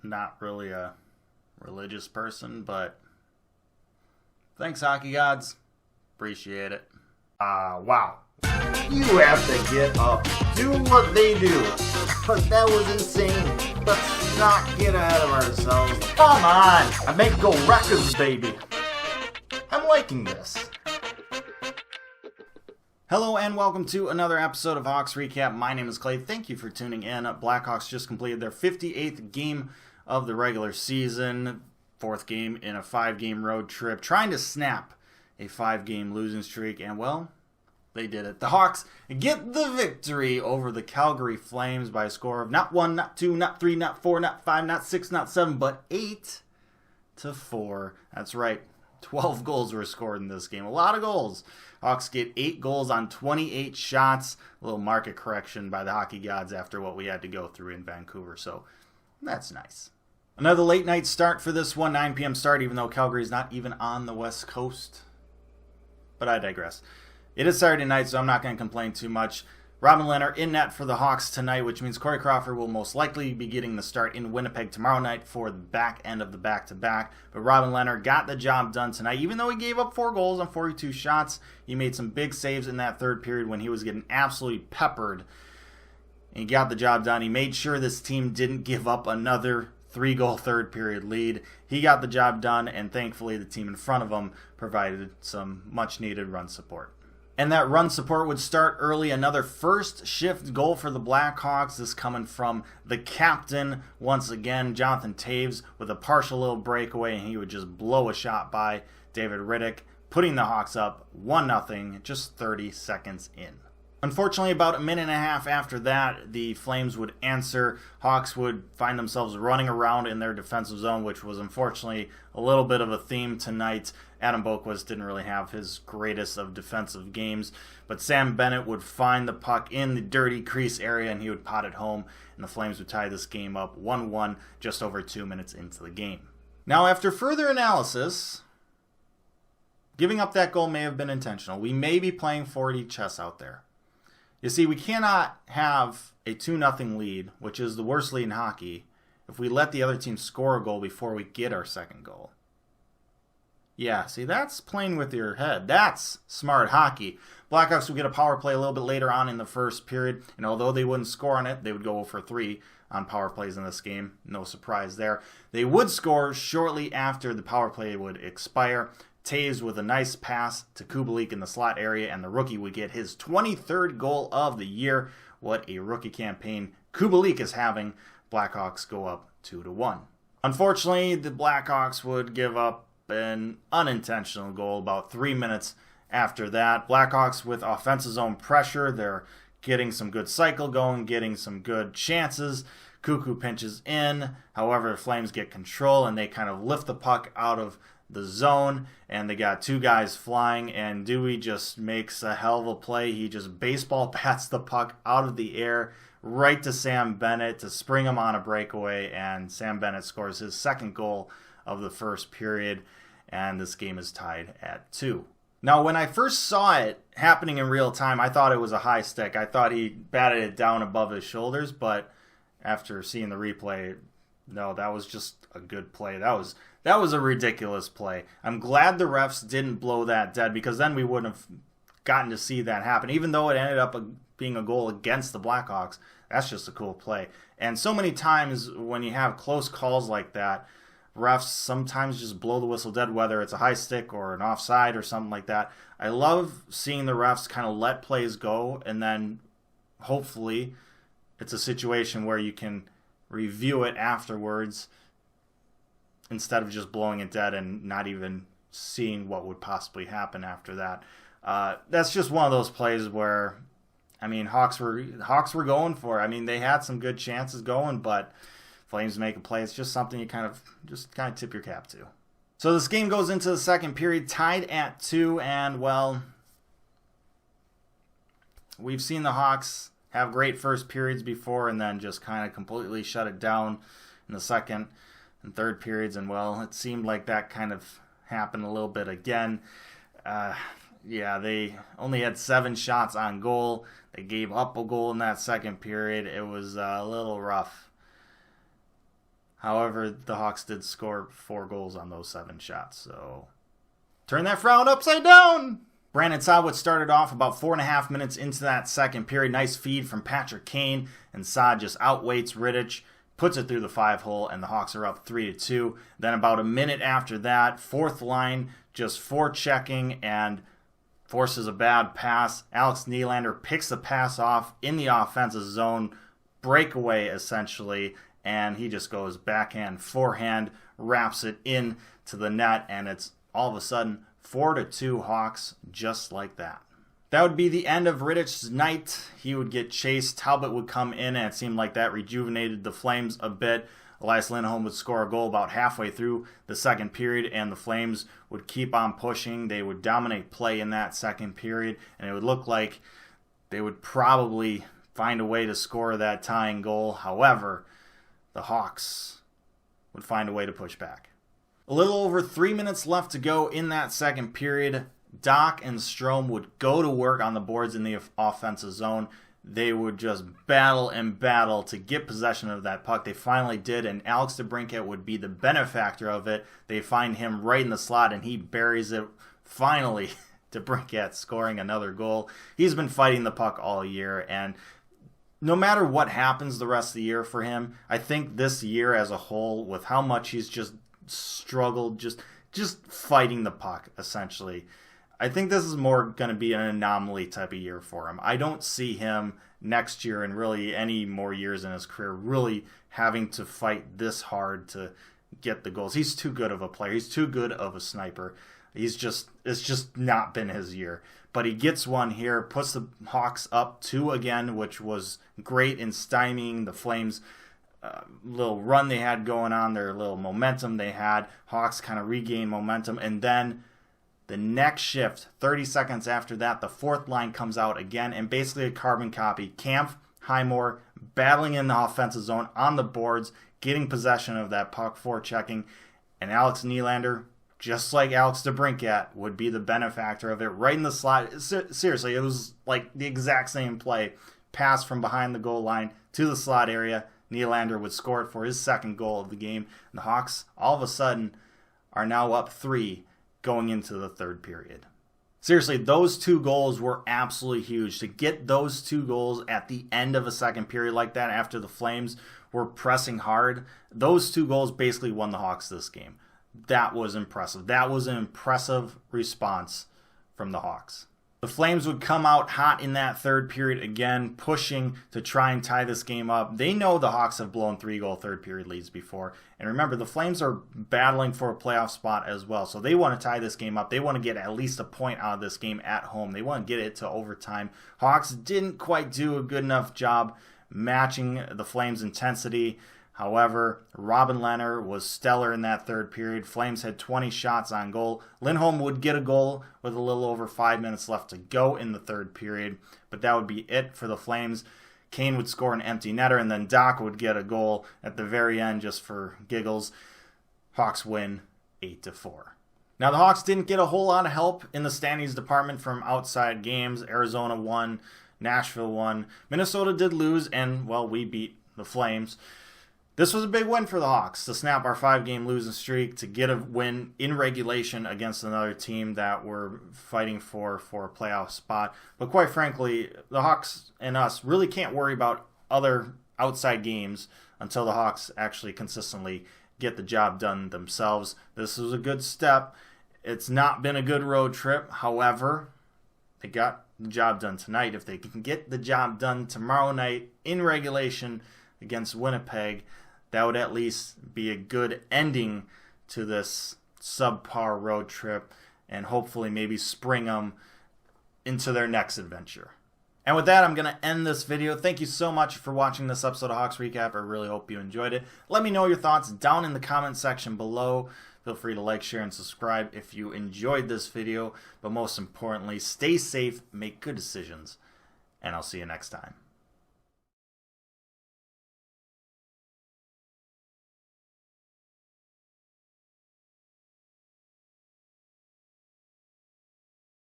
not really a religious person, but thanks, hockey gods. Appreciate it. Wow. You have to get up, do what they do. But that was insane. Let's not get ahead of ourselves. Come on. I make go records, baby. I'm liking this. Hello and welcome to another episode of Hawks Recap. My name is Clay. Thank you for tuning in. Blackhawks just completed their 58th game of the regular season. Fourth game in a 5-game road trip. Trying to snap a 5-game losing streak. And, well, they did it. The Hawks get the victory over the Calgary Flames by a score of not 1, not 2, not 3, not 4, not 5, not 6, not 7, but 8-4. That's right. 12 goals were scored in this game. A lot of goals. Hawks get 8 goals on 28 shots. A little market correction by the hockey gods after what we had to go through in Vancouver. So that's nice. Another late night start for this one. 9 p.m. start, even though Calgary's not even on the West Coast. But I digress. It is Saturday night, so I'm not going to complain too much. Robin Lehner in net for the Hawks tonight, which means Corey Crawford will most likely be getting the start in Winnipeg tomorrow night for the back end of the back-to-back. But Robin Lehner got the job done tonight. Even though he gave up 4 goals on 42 shots, he made some big saves in that third period when he was getting absolutely peppered. And he got the job done. He made sure this team didn't give up another 3-goal third period lead. He got the job done, and thankfully the team in front of him provided some much-needed run support. And that run support would start early. Another first shift goal for the Blackhawks. This coming from the captain once again, Jonathan Toews, with a partial little breakaway, and he would just blow a shot by David Rittich, putting the Hawks up 1-0 just 30 seconds in. Unfortunately, about a minute and a half after that, the Flames would answer. Hawks would find themselves running around in their defensive zone, which was unfortunately a little bit of a theme tonight. Adam Boqvist didn't really have his greatest of defensive games, but Sam Bennett would find the puck in the dirty crease area, and he would pot it home, and the Flames would tie this game up 1-1 just over 2 minutes into the game. Now, after further analysis, giving up that goal may have been intentional. We may be playing 4D chess out there. You see, we cannot have a 2-0 lead, which is the worst lead in hockey, if we let the other team score a goal before we get our second goal. Yeah, see, that's playing with your head. That's smart hockey. Blackhawks would get a power play a little bit later on in the first period, and although they wouldn't score on it, they would go for 3 on power plays in this game. No surprise there. They would score shortly after the power play would expire. Toews with a nice pass to Jakubczak in the slot area, and the rookie would get his 23rd goal of the year. What a rookie campaign Jakubczak is having. Blackhawks go up 2-1. Unfortunately, the Blackhawks would give up an unintentional goal about 3 minutes after that. Blackhawks with offensive zone pressure. They're getting some good cycle going, getting some good chances. Cuckoo pinches in. However, the Flames get control, and they kind of lift the puck out of the zone, and they got 2 guys flying, and Dewey just makes a hell of a play. He just baseball bats the puck out of the air right to Sam Bennett to spring him on a breakaway, and Sam Bennett scores his second goal of the first period, and this game is tied at 2. Now, when I first saw it happening in real time, I thought it was a high stick. I thought he batted it down above his shoulders, but after seeing the replay, no, that was just a good play. That was a ridiculous play. I'm glad the refs didn't blow that dead, because then we wouldn't have gotten to see that happen. Even though it ended up being a goal against the Blackhawks, that's just a cool play. And so many times when you have close calls like that, refs sometimes just blow the whistle dead, whether it's a high stick or an offside or something like that. I love seeing the refs kind of let plays go, and then hopefully it's a situation where you can review it afterwards instead of just blowing it dead and not even seeing what would possibly happen after that. That's just one of those plays where, I mean, Hawks were going for it. I mean, they had some good chances going, but Flames make a play. It's just something you kind of tip your cap to. So this game goes into the second period tied at 2, and, well, we've seen the Hawks have great first periods before and then just kind of completely shut it down in the second and third periods, and, well, it seemed like that kind of happened a little bit again. Yeah, they only had 7 shots on goal. They gave up a goal in that second period. It was a little rough. However, the Hawks did score 4 goals on those 7 shots, so turn that frown upside down. Brandon Saad would started off about 4.5 minutes into that second period. Nice feed from Patrick Kane, and Saad just outweights Rittich, puts it through the 5-hole, and the Hawks are up 3-2. Then about a minute after that, fourth line just forechecking and forces a bad pass. Alex Nylander picks the pass off in the offensive zone, breakaway essentially, and he just goes backhand, forehand, wraps it in to the net, and it's all of a sudden 4-2 Hawks just like that. That would be the end of Rittich's night. He would get chased. Talbot would come in, and it seemed like that rejuvenated the Flames a bit. Elias Lindholm would score a goal about halfway through the second period, and the Flames would keep on pushing. They would dominate play in that second period, and it would look like they would probably find a way to score that tying goal. However, the Hawks would find a way to push back. A little over 3 minutes left to go in that second period. Doc and Strome would go to work on the boards in the offensive zone. They would just battle and battle to get possession of that puck. They finally did, and Alex DeBrincat would be the benefactor of it. They find him right in the slot, and he buries it. Finally, DeBrincat scoring another goal. He's been fighting the puck all year, and no matter what happens the rest of the year for him, I think this year as a whole, with how much he's just struggled, just fighting the puck, essentially, I think this is more going to be an anomaly type of year for him. I don't see him next year and really any more years in his career really having to fight this hard to get the goals. He's too good of a player. He's too good of a sniper. It's just not been his year. But he gets one here, puts the Hawks up 2 again, which was great in stymieing the Flames' little run they had going on, their little momentum they had. Hawks kind of regain momentum, and then the next shift, 30 seconds after that, the fourth line comes out again, and basically a carbon copy. Kampf, Highmore battling in the offensive zone on the boards, getting possession of that puck, forechecking, and Alex Nylander, just like Alex DeBrincat, would be the benefactor of it right in the slot. Seriously, it was like the exact same play. Pass from behind the goal line to the slot area. Nylander would score it for his second goal of the game. And the Hawks, all of a sudden, are now up 3 going into the third period. Seriously, those 2 goals were absolutely huge. To get those 2 goals at the end of a second period like that after the Flames were pressing hard, those 2 goals basically won the Hawks this game. That was impressive. That was an impressive response from the Hawks. The Flames would come out hot in that third period again, pushing to try and tie this game up. They know the Hawks have blown 3-goal third period leads before. And remember, the Flames are battling for a playoff spot as well. So they want to tie this game up. They want to get at least a point out of this game at home. They want to get it to overtime. Hawks didn't quite do a good enough job matching the Flames' intensity. However, Robin Lehner was stellar in that third period. Flames had 20 shots on goal. Lindholm would get a goal with a little over 5 minutes left to go in the third period, but that would be it for the Flames. Kane would score an empty netter, and then Doc would get a goal at the very end just for giggles. Hawks win 8-4. Now, the Hawks didn't get a whole lot of help in the standings department from outside games. Arizona won, Nashville won. Minnesota did lose, and, well, we beat the Flames. This was a big win for the Hawks to snap our 5-game losing streak, to get a win in regulation against another team that we're fighting for a playoff spot. But quite frankly, the Hawks and us really can't worry about other outside games until the Hawks actually consistently get the job done themselves. This was a good step. It's not been a good road trip. However, they got the job done tonight. If they can get the job done tomorrow night in regulation against Winnipeg, that would at least be a good ending to this subpar road trip, and hopefully maybe spring them into their next adventure. And with that, I'm going to end this video. Thank you so much for watching this episode of Hawks Recap. I really hope you enjoyed it. Let me know your thoughts down in the comment section below. Feel free to like, share, and subscribe if you enjoyed this video. But most importantly, stay safe, make good decisions, and I'll see you next time.